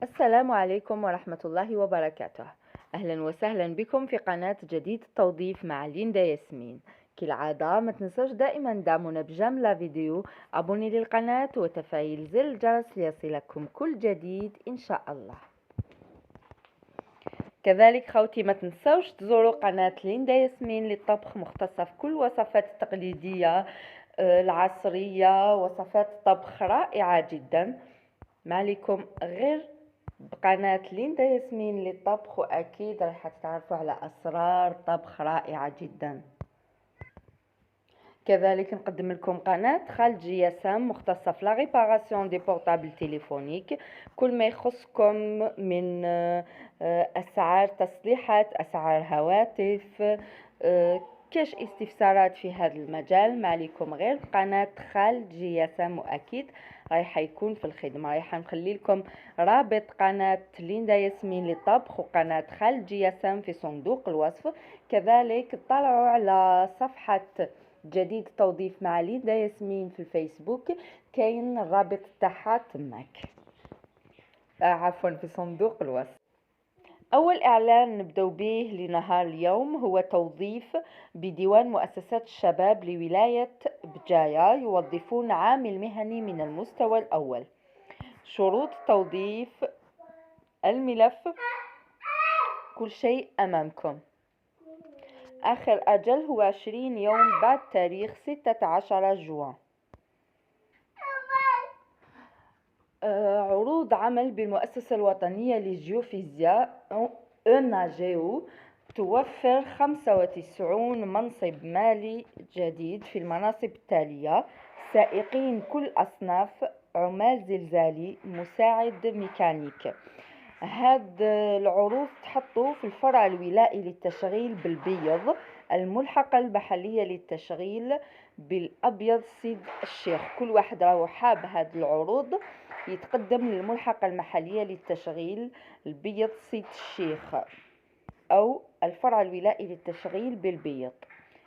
السلام عليكم ورحمة الله وبركاته. أهلا وسهلا بكم في قناة جديد التوظيف مع ليندا ياسمين. كالعادة ما تنسوش دائما دعمونا بجملة فيديو، أبوني للقناة وتفعيل زر الجرس ليصلكم كل جديد إن شاء الله. كذلك خوتي ما تنسوش تزوروا قناة ليندا ياسمين للطبخ، مختصة في كل وصفات التقليدية العصرية، وصفات طبخ رائعة جدا. ما عليكم غير بقناة ليندا ياسمين للطبخ، وأكيد راح تتعرفوا على أسرار طبخ رائعة جدا. كذلك نقدم لكم قناة خالد جياسام مختصة في لا ريباراسيون دي بورتابل تليفونيك، كل ما يخصكم من أسعار تصليحات، أسعار هواتف، كاش استفسارات في هذا المجال. ما عليكم غير قناة خالد جياسام، وأكيد رايح يكون في الخدمة. رايح نخلي لكم رابط قناة ليندا ياسمين للطبخ وقناة خالد جياسام في صندوق الوصف. كذلك اطلعوا على صفحة جديد توظيف مع ليندا ياسمين في الفيسبوك، كاين الرابط تاعها تماك، عفوا في صندوق الوصف. أول إعلان نبدأ به لنهار اليوم هو توظيف بديوان مؤسسات الشباب لولاية بجاية، يوظفون عامل مهني من المستوى الأول. شروط توظيف الملف، كل شيء أمامكم. آخر أجل هو 20 يوم بعد تاريخ 16 جوان. عروض عمل بالمؤسسة الوطنية للجيوفيزياء ENAGEO، توفر 95 منصب مالي جديد في المناصب التالية: سائقين كل أصناف، عمال زلزالي، مساعد ميكانيك. هاد العروض تحطوا في الفرع الولائي للتشغيل بالبيض، الملحقة المحلية للتشغيل بالأبيض سيد الشيخ. كل واحد راهو حاب هاد العروض يتقدم للملحقة المحلية للتشغيل البيض سيد الشيخ أو الفرع الولائي للتشغيل بالبيض.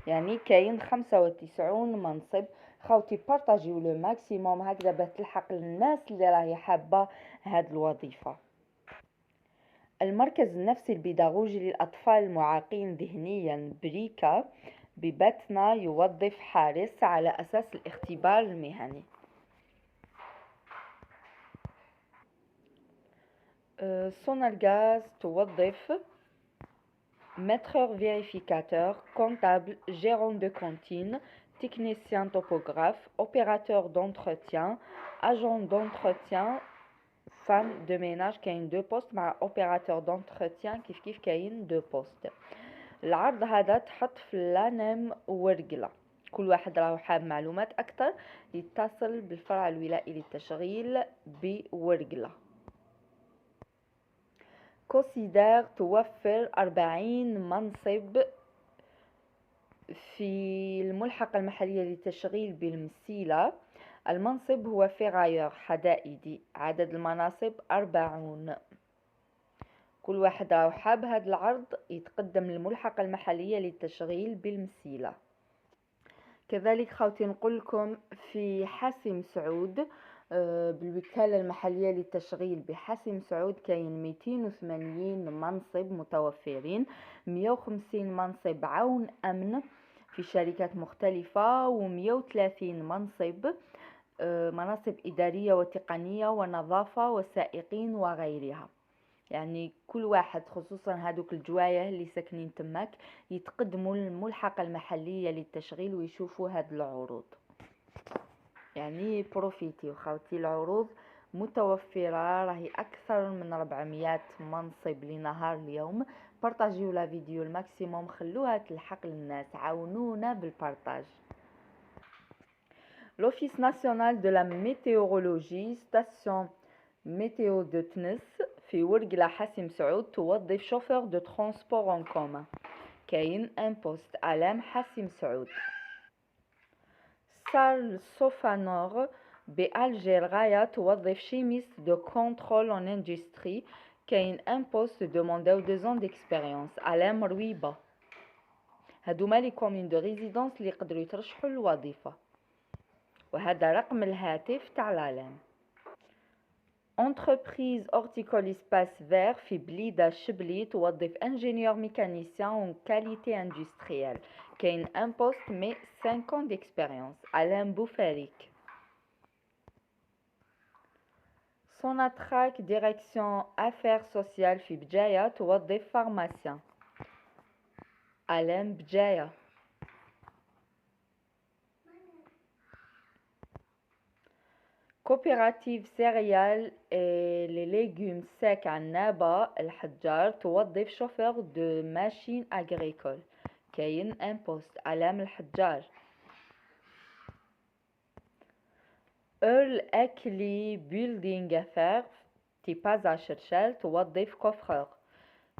يعني كاين 95 منصب. خوتي بارطاجيو لو ماكسيموم هكذا باش تلحق للناس اللي راهي حابة هاد الوظيفة. المركز النفسي البيداغوجي للأطفال المعاقين ذهنيا بريكا بباتنا يوظف حارس على أساس الاختبار المهني. سونالغاز توظف maîtreur vérificateur, comptable, gérant de cantine, technicien topographe, opérateur d'entretien, agent d'entretien, femme de ménage. كاين دو بوست مع opérateur d'entretien كيف كاين دو بوست. العرض هذا تحط في لانم ورقلة. كل واحد راهو حاب معلومات أكثر يتصل بالفرع الولائي للتشغيل بورقلة. كوسيدار توفر 40 منصب في الملحقة المحلية للتشغيل بالمسيلة. المنصب هو فيغاير حدائدي، عدد المناصب 40. كل واحد راهو حاب هذا العرض يتقدم للملحقة المحلية للتشغيل بالمسيلة. كذلك خوتي نقول لكم في حاسم سعود بالوكالة المحلية للتشغيل بحاسم سعود كاين 280 منصب متوفرين، 150 منصب عون أمن في شركات مختلفة، و130 منصب مناصب إدارية وتقنية ونظافة وسائقين وغيرها. يعني كل واحد خصوصا هادوك الجوايه اللي ساكنين تماك يتقدموا للملحقة المحلية للتشغيل ويشوفوا هاد العروض. يعني بروفيتي وخوتي، العروض متوفرة، راهي أكثر من 400 منصب لنهار اليوم. بارطاجيو لا فيديو الماكسيموم، خلوها تلحق للناس، عاونونا بالبارطاج. l'Office national de la météorologie station météo de تنس في ورقلة حاسم سعود توظف شوفير دو ترانسبور ان كومان. كاين ان بوست علام حاسم سعود. سال سوفانور بألجير غاية توظف شيميست دو كونترول ان اندستري. كاين ان بوست دومونداو 2 ans d'expérience. علام رويبة. هادوما لي كومين دو ريزيدونس اللي يقدروا يترشحوا للوظيفة، وهذا رقم الهاتف تاع العلام. entreprise horticole espace vert في بليدة شبلي توظف ingénieur mécanicien en qualité industrielle كاين un poste mais 5 ans d'expérience. Alain Boufarik. Sonatrach direction affaires sociales في بجاية توظف pharmacien. Alain بجاية. coopérative céréales et les légumes secs عنابة الحجار توظف chauffeur de machine agricole كاين un poste. علام الحجار. Earl Ackley Building Affaires تيباز عشرشال توظف coffreur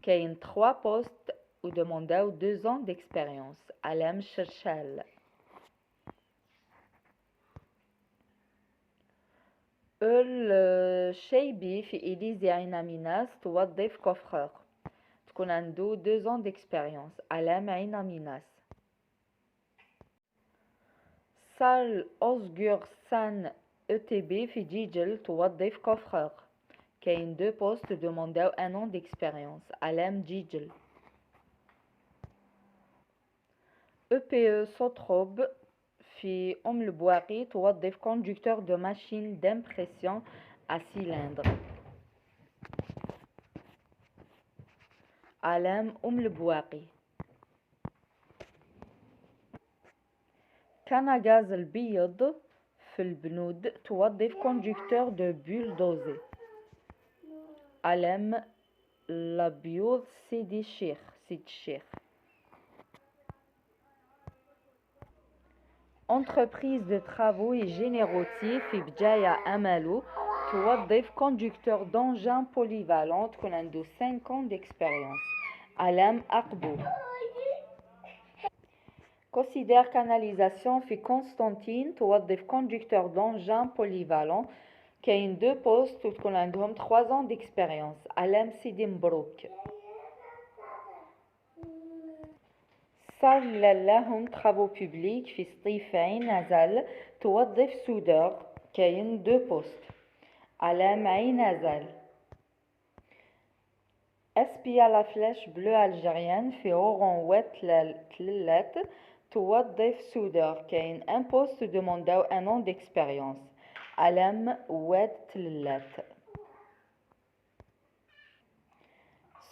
كاين 3 postes ou demandاو 2 ans d'expérience. علام الشرشال. شيبي في إليزي عين ميناس توظف كوفرور تكون عنده 2 ans d'expérience. علام عين ميناس. سال أوزغور سان ETB في جيجل توظف كوفرور كاين 2 postes demandاو 1 an d'expérience. علام جيجل. EPE سوتروب في البواقي توظف conducteur de machine d'impression à cylindre. علام البواقي. كنغاز البيض في البنود توظف conducteur de bulldozer. علام البيوض سيدي الشيخ. Entreprise de travaux et généraux في بجاية أمالو توظف conducteur d'engin polyvalent تكون عنده 5 ans d'expérience. علام أقبو. Considère canalisation في Constantine توظف conducteur d'engin polyvalent كاين 2 postes وتكون عندهم 3 ans d'expérience. علام سيدي مبروك. صار لهم travaux publics في سطيف عين نزل توظف سودور كاين 2 postes. علام عين نزل. اسبيا لا فلاش بلو الجيريان في اورون وات تلات توظف سودور كاين 1 poste demandاو 1 an d'expérience. علام وات تلات.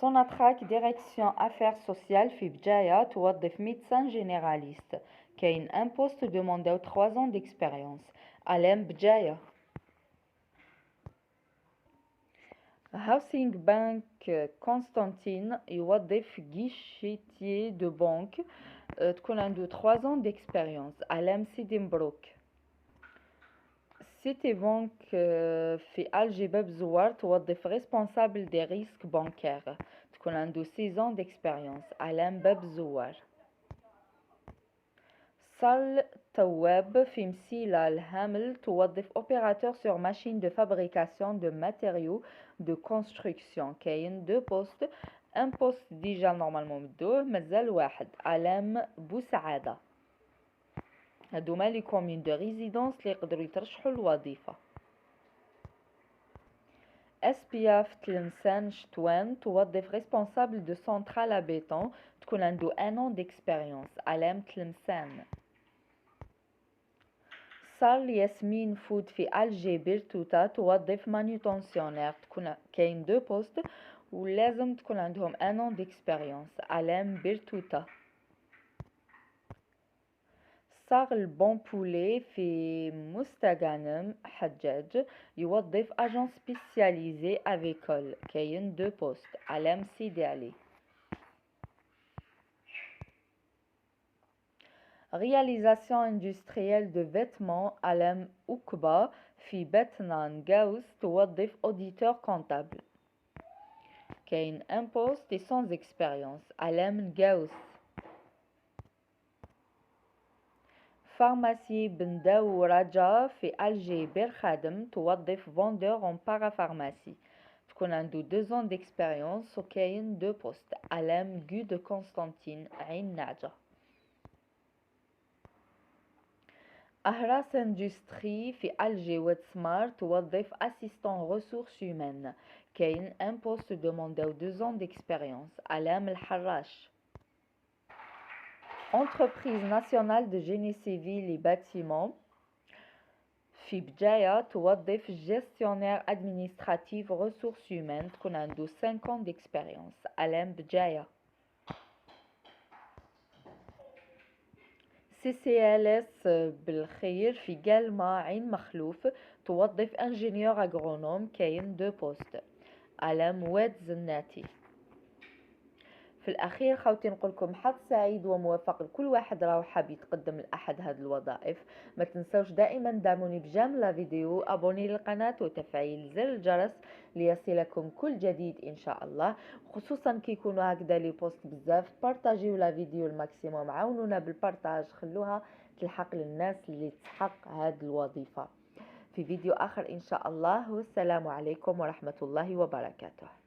Sonatrach direction affaires sociales في بجاية توظف médecin généraliste كاين 1 poste demandاو 3 ans d'expérience. علام بجاية. Housing Bank Constantine يوظف guichetier de banque تكون عنده 3 ans d'expérience. علام سيدي مبروك. سيتي بانك في ألجي باب زوار توظف responsable des risques bancaires تكون عنده 6 ans d'expérience. علام باب زوار. صال تواب في مسيلة الهامل توظف opérateur sur machine de fabrication de matériaux de construction كاين 2 postes. 1 poste ديجا نورمالمون مدوه مازال واحد. علام بوسعادة. هادوما لي كومين دو ريزيدونس اللي يقدروا يترشحوا للوظيفه. SPF تلمسان شتوان توظف ريسبونسابل دو سنترال ا بيتون تكون عنده 1 an d'expérience. علام تلمسان. صار ياسمين فود في ألجي بيرتوتا توظف مانيوتونسيونير تكون كاين 2 postes ولازم تكون عندهم 1 an d'expérience. علام بيرتوتا. صار البون بولي في مستغانم حجاج يوظف اجون سبيسياليزي افيكول كاين 2 postes. علام سيدي علي. réalisation industrielle de vêtements علام أكبا في بتنان غاوس توظف auditeur comptable كاين 1 poste et sans expérience. علام غاوس. pharmacie بنداو رجا في ألجي بير خادم توظف vendeur en parapharmacie تكون عنده 2 ans d'expérience وكاين 2 postes. علام غو de Constantine عين نعجة. أهراس اندستري في ألجي ويت سمارت توظف أسيستون ريسورس هيومان، كاين ان بوست دومونداو 2 ans d'expérience. علام الحراش. Entreprise nationale de génie civil et bâtiment في بجاية توظف gestionnaire administratif ressources humaines تكون عنده 5 ans d'expérience. علام بجاية. CCLS بالخير في قلمة عين مخلوف توظف انجينيور اغرونوم، كاين 2 بوست. علام واد زناتي. في الاخير خوتي نقولكم حظ سعيد وموفق لكل واحد راهو حاب يتقدم لاحد هذه الوظائف. ما تنسوش دائما دعموني بجيم لا فيديو، ابوني للقناه وتفعيل زر الجرس ليصلكم كل جديد ان شاء الله. خصوصا كي يكونوا هكذا لي بوست بزاف، بارطاجيو لا فيديو الماكسيموم، عاونونا بالبارطاج، خلوها تلحق للناس اللي تحق هذه الوظيفه. في فيديو اخر ان شاء الله، والسلام عليكم ورحمه الله وبركاته.